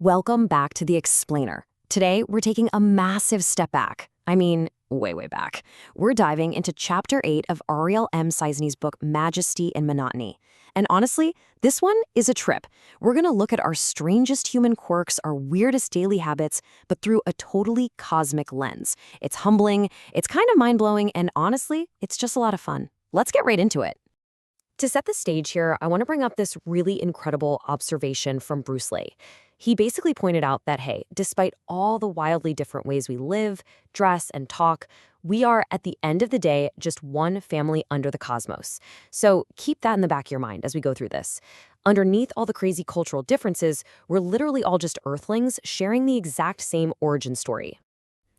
Welcome back to The Explainer. Today, we're taking a massive step back. I mean, way back. We're diving into Chapter 8 of Ariel M. Scisney's book, Majesty and Monotony. And honestly, this one is a trip. We're going to look at our strangest human quirks, our weirdest daily habits, but through a totally cosmic lens. It's humbling, it's kind of mind-blowing, and honestly, it's just a lot of fun. Let's get right into it. To set the stage here, I want to bring up this really incredible observation from Bruce Lee. He basically pointed out that, hey, despite all the wildly different ways we live, dress, and talk, we are, at the end of the day, just one family under the cosmos. So keep that in the back of your mind as we go through this. Underneath all the crazy cultural differences, we're literally all just Earthlings sharing the exact same origin story.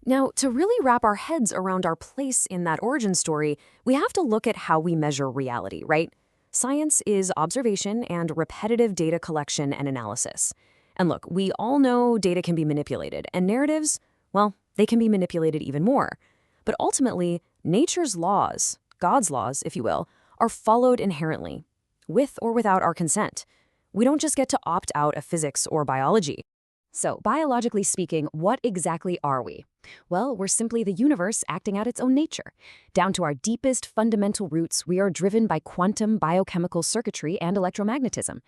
Now, to really wrap our heads around our place in that origin story, we have to look at how we measure reality, right? Science is observation and repetitive data collection and analysis. And look, we all know data can be manipulated, and narratives, well, they can be manipulated even more. But ultimately, nature's laws, God's laws, if you will, are followed inherently, with or without our consent. We don't just get to opt out of physics or biology. So, biologically speaking, what exactly are we? Well, we're simply the universe acting out its own nature. Down to our deepest fundamental roots, we are driven by quantum biochemical circuitry and electromagnetism.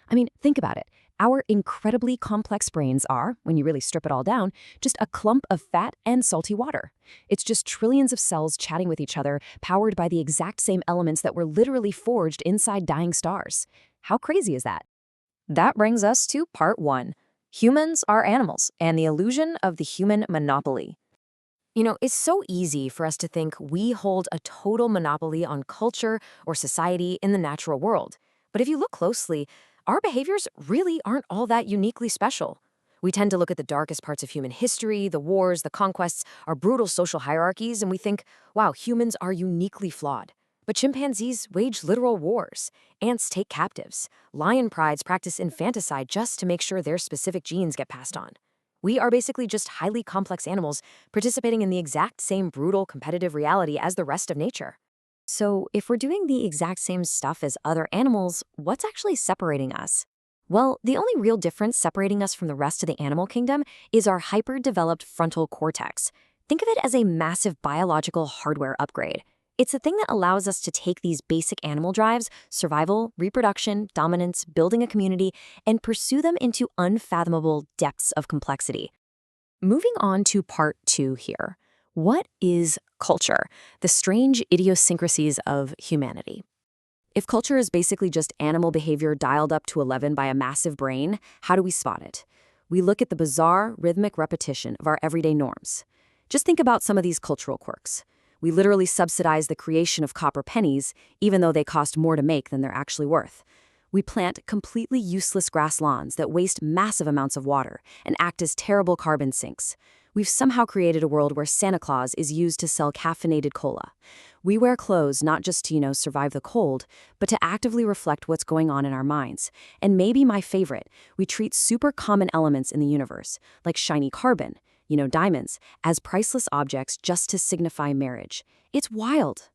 I mean, think about it. Our incredibly complex brains are, when you really strip it all down, just a clump of fat and salty water. It's just trillions of cells chatting with each other, powered by the exact same elements that were literally forged inside dying stars. How crazy is that? That brings us to part 1. Humans are animals, and the illusion of the human monopoly. You know, it's so easy for us to think we hold a total monopoly on culture or society in the natural world. But if you look closely, our behaviors really aren't all that uniquely special. We tend to look at the darkest parts of human history, the wars, the conquests, our brutal social hierarchies, and we think, wow, humans are uniquely flawed. But chimpanzees wage literal wars. Ants take captives. Lion prides practice infanticide just to make sure their specific genes get passed on. We are basically just highly complex animals participating in the exact same brutal competitive reality as the rest of nature. So, if we're doing the exact same stuff as other animals, what's actually separating us? Well, the only real difference separating us from the rest of the animal kingdom is our hyper-developed frontal cortex. Think of it as a massive biological hardware upgrade. It's the thing that allows us to take these basic animal drives, survival, reproduction, dominance, building a community, and pursue them into unfathomable depths of complexity. Moving on to part 2 here. What is culture? The strange idiosyncrasies of humanity. If culture is basically just animal behavior dialed up to 11 by a massive brain, how do we spot it? We look at the bizarre, rhythmic repetition of our everyday norms. Just think about some of these cultural quirks. We literally subsidize the creation of copper pennies, even though they cost more to make than they're actually worth. We plant completely useless grass lawns that waste massive amounts of water and act as terrible carbon sinks. We've somehow created a world where Santa Claus is used to sell caffeinated cola. We wear clothes not just to, survive the cold, but to actively reflect what's going on in our minds. And maybe my favorite, we treat super common elements in the universe, like shiny carbon, diamonds, as priceless objects just to signify marriage. It's wild.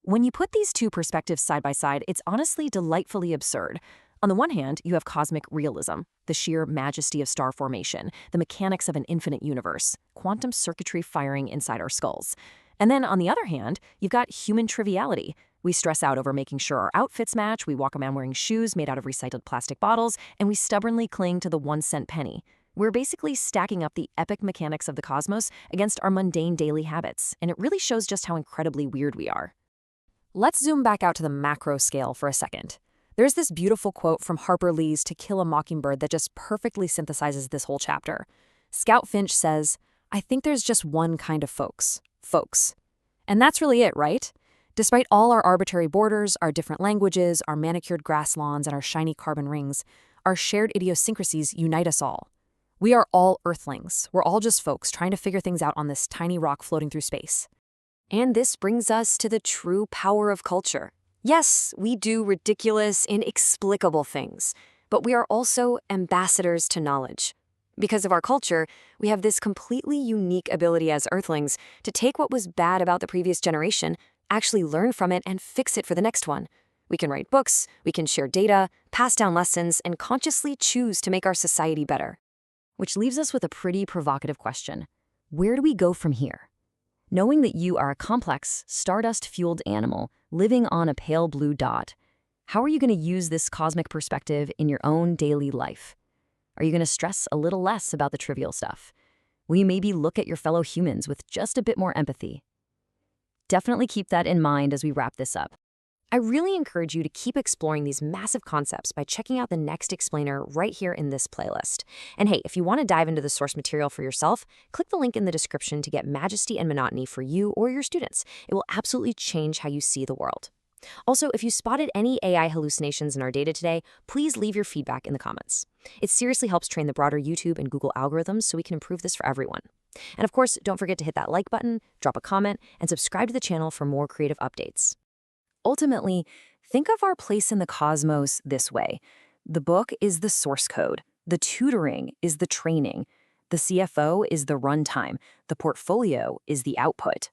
When you put these two perspectives side by side, it's honestly delightfully absurd. On the one hand, you have cosmic realism, the sheer majesty of star formation, the mechanics of an infinite universe, quantum circuitry firing inside our skulls. And then on the other hand, you've got human triviality. We stress out over making sure our outfits match, we walk around wearing shoes made out of recycled plastic bottles, and we stubbornly cling to the 1-cent penny. We're basically stacking up the epic mechanics of the cosmos against our mundane daily habits, and it really shows just how incredibly weird we are. Let's zoom back out to the macro scale for a second. There's this beautiful quote from Harper Lee's To Kill a Mockingbird that just perfectly synthesizes this whole chapter. Scout Finch says, "I think there's just one kind of folks. And that's really it, right? Despite all our arbitrary borders, our different languages, our manicured grass lawns, and our shiny carbon rings, our shared idiosyncrasies unite us all. We are all Earthlings. We're all just folks trying to figure things out on this tiny rock floating through space." And this brings us to the true power of culture. Yes, we do ridiculous, inexplicable things, but we are also ambassadors to knowledge. Because of our culture, we have this completely unique ability as Earthlings to take what was bad about the previous generation, actually learn from it, and fix it for the next one. We can write books, we can share data, pass down lessons, and consciously choose to make our society better. Which leaves us with a pretty provocative question. Where do we go from here? Knowing that you are a complex, stardust-fueled animal living on a pale blue dot, how are you going to use this cosmic perspective in your own daily life? Are you going to stress a little less about the trivial stuff? Will you maybe look at your fellow humans with just a bit more empathy? Definitely keep that in mind as we wrap this up. I really encourage you to keep exploring these massive concepts by checking out the next explainer right here in this playlist. And hey, if you want to dive into the source material for yourself, click the link in the description to get Majesty and Monotony for you or your students. It will absolutely change how you see the world. Also, if you spotted any AI hallucinations in our data today, please leave your feedback in the comments. It seriously helps train the broader YouTube and Google algorithms so we can improve this for everyone. And of course, don't forget to hit that like button, drop a comment, and subscribe to the channel for more creative updates. Ultimately, think of our place in the cosmos this way. The book is the source code. The tutoring is the training. The CFO is the runtime. The portfolio is the output.